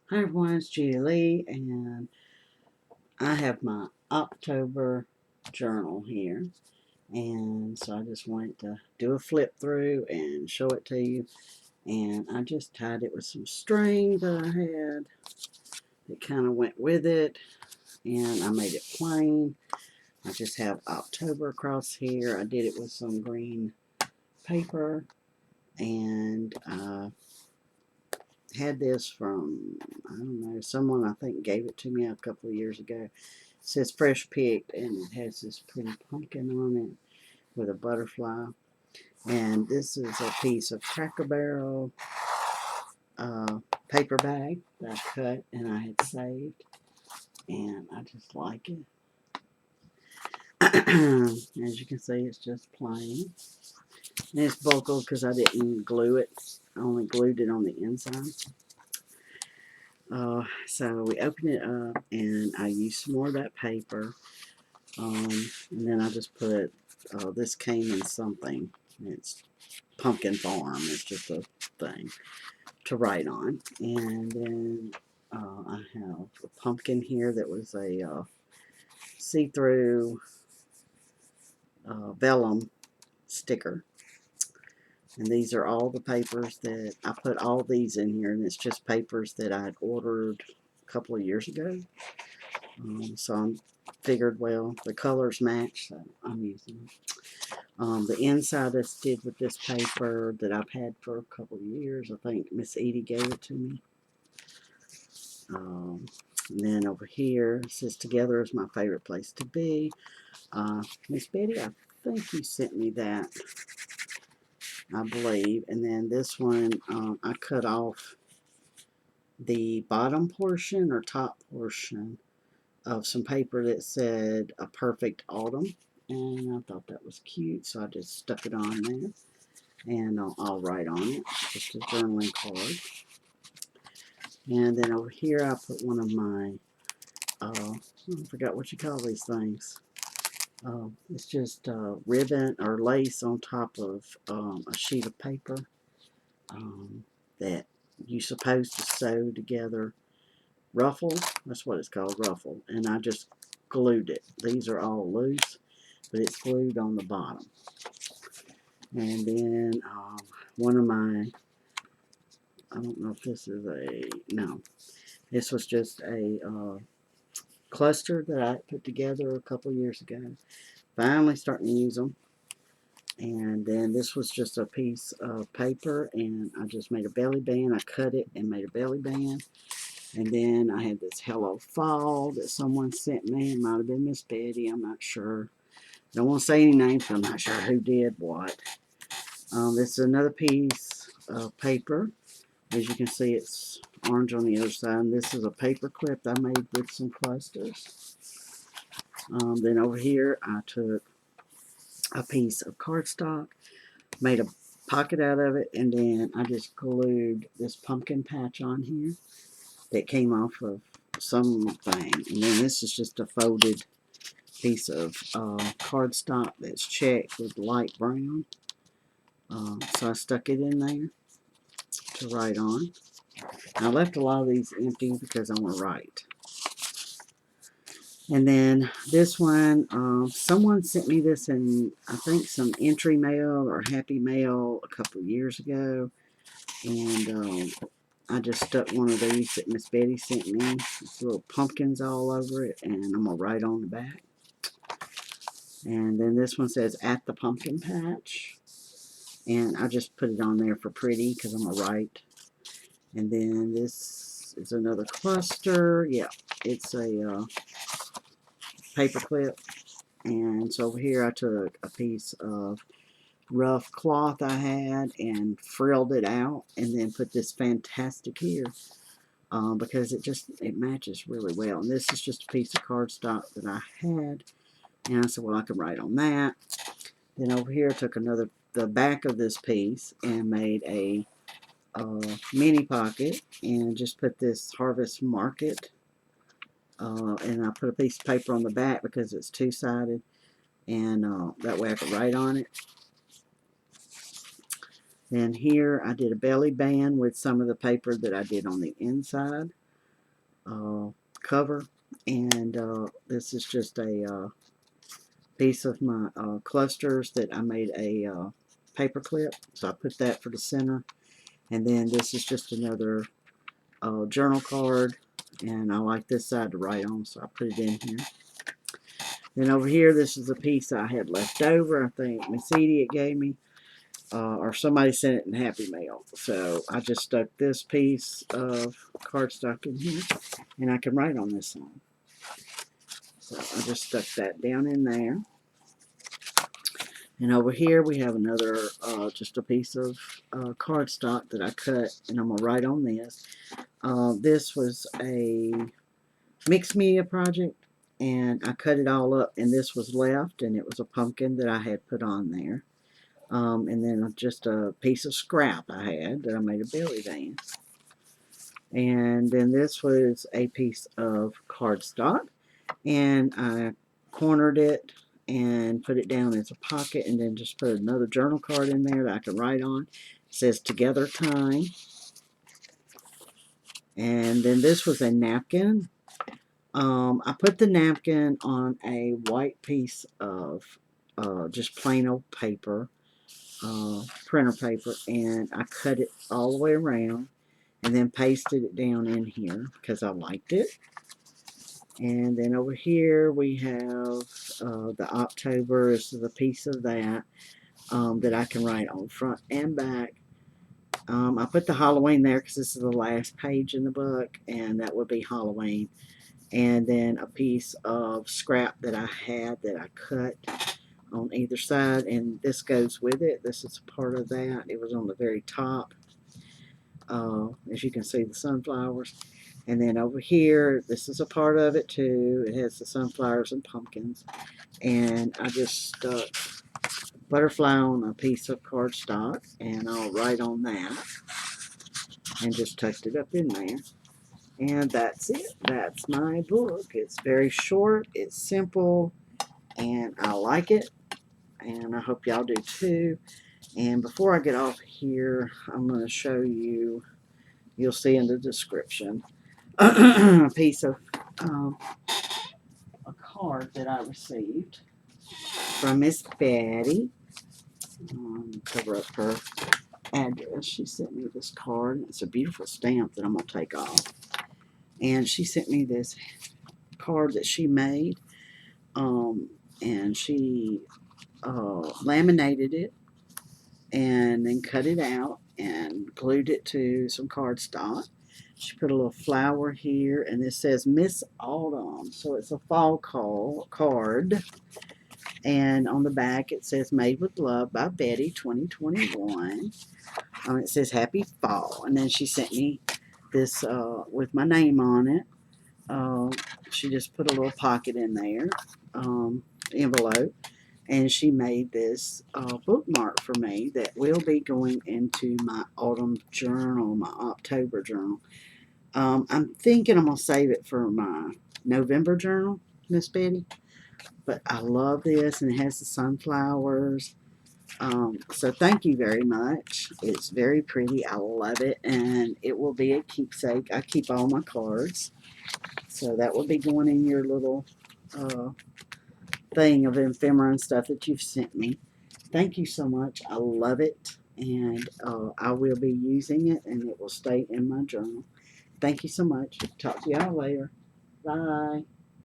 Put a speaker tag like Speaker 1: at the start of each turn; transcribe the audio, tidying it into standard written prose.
Speaker 1: Hi everyone, it's Judy Lee, and I have my October journal here, and so I just wanted to do a flip through and show it to you. And I just tied it with some string that I had that kind of went with it, and I made it plain. I just have October across here. I did it with some green paper, and I had this from, I don't know, someone I think gave it to me a couple of years ago. It says fresh picked, and it has this pretty pumpkin on it with a butterfly. And this is a piece of Cracker Barrel paper bag that I cut and I had saved, and I just like it. As you can see, it's just plain. And it's buckled because I didn't glue it. I only glued it on the inside. So we open it up, and I use some more of that paper. And then I just put, this came in something. It's Pumpkin Farm. It's just a thing to write on. And then I have a pumpkin here that was a see-through vellum sticker. And these are all the papers that I put all these in here, and it's just papers that I had ordered a couple of years ago. So I figured, well, the colors match, so I'm using them. The inside I did with this paper that I've had for a couple of years. I think Miss Edie gave it to me. And then over here it says together is my favorite place to be. Miss Betty, I think you sent me that, I believe. And then this one, I cut off the bottom portion or top portion of some paper that said a perfect autumn, and I thought that was cute, so I just stuck it on there, and I'll write on it, just a journaling card. And then over here I put one of my, I forgot what you call these things. It's just ribbon or lace on top of a sheet of paper that you're supposed to sew together. Ruffle, that's what it's called, ruffle. And I just glued it. These are all loose, but it's glued on the bottom. And then one of my, I don't know if this is no, this was just a cluster that I put together a couple years ago. Finally starting to use them. And then this was just a piece of paper, and I just made a belly band. I cut it and made a belly band. And then I had this Hello Fall that someone sent me. It might have been Miss Betty. I'm not sure. Don't want to say any names, so I'm not sure who did what. This is another piece of paper. As you can see, it's orange on the other side. And this is a paper clip I made with some clusters. Then over here, I took a piece of cardstock, made a pocket out of it, and then I just glued this pumpkin patch on here that came off of something. And then this is just a folded piece of cardstock that's checked with light brown. So I stuck it in there to write on. I left a lot of these empty because I want to write. And then this one, someone sent me this in, I think, some entry mail or happy mail a couple of years ago. And I just stuck one of these that Miss Betty sent me. It's little pumpkins all over it, and I'm going to write on the back. And then this one says, at the pumpkin patch. And I just put it on there for pretty because I'm going to write. And then this is another cluster. Yeah, it's a paper clip. And so over here I took a piece of rough cloth I had and frilled it out, and then put this fantastic here because it matches really well. And this is just a piece of cardstock that I had, and I said, well, I can write on that. Then over here I took the back of this piece and made a mini pocket, and just put this Harvest Market, and I put a piece of paper on the back because it's two-sided, and that way I could write on it. Then here I did a belly band with some of the paper that I did on the inside. cover. And this is just a piece of my clusters that I made a paper clip. So I put that for the center. And then this is just another journal card. And I like this side to write on, so I put it in here. Then over here, this is a piece I had left over. I think Miss Edie gave me. Or somebody sent it in Happy Mail. So I just stuck this piece of cardstock in here. And I can write on this one. So I just stuck that down in there. And over here we have another, just a piece of cardstock that I cut, and I'm going to write on this. This was a mixed media project, and I cut it all up, and this was left, and it was a pumpkin that I had put on there. And then just a piece of scrap I had that I made a belly band. And then this was a piece of cardstock, and I cornered it and put it down as a pocket, and then just put another journal card in there that I can write on. It says Together Time. And then this was a napkin. I put the napkin on a white piece of just plain old paper, printer paper, and I cut it all the way around and then pasted it down in here because I liked it. And then over here we have the October. This is a piece of that that I can write on front and back. I put the Halloween there because this is the last page in the book, and that would be Halloween. And then a piece of scrap that I had that I cut on either side, and this goes with it. This is part of that. It was on the very top. As you can see, the sunflowers. And then over here, this is a part of it too. It has the sunflowers and pumpkins. And I just stuck butterfly on a piece of cardstock, and I'll write on that. And just tucked it up in there. And that's it. That's my book. It's very short. It's simple. And I like it. And I hope y'all do too. And before I get off here, I'm going to show you, you'll see in the description, a piece of a card that I received from Miss Betty. Cover up her address. She sent me this card. It's a beautiful stamp that I'm going to take off. And she sent me this card that she made. And she laminated it and then cut it out and glued it to some cardstock. She put a little flower here, and this says Miss Autumn, so it's a fall card. And on the back it says Made with Love by Betty 2021. It says Happy Fall. And then she sent me this with my name on it. She just put a little pocket in there, envelope. And she made this bookmark for me that will be going into my autumn journal, my October journal. I'm thinking I'm going to save it for my November journal, Miss Betty. But I love this, and it has the sunflowers. So thank you very much. It's very pretty. I love it, and it will be a keepsake. I keep all my cards. So that will be going in your little thing of ephemera and stuff that you've sent me. Thank you so much. I love it, and I will be using it, and it will stay in my journal. Thank you so much. Talk to y'all later. Bye.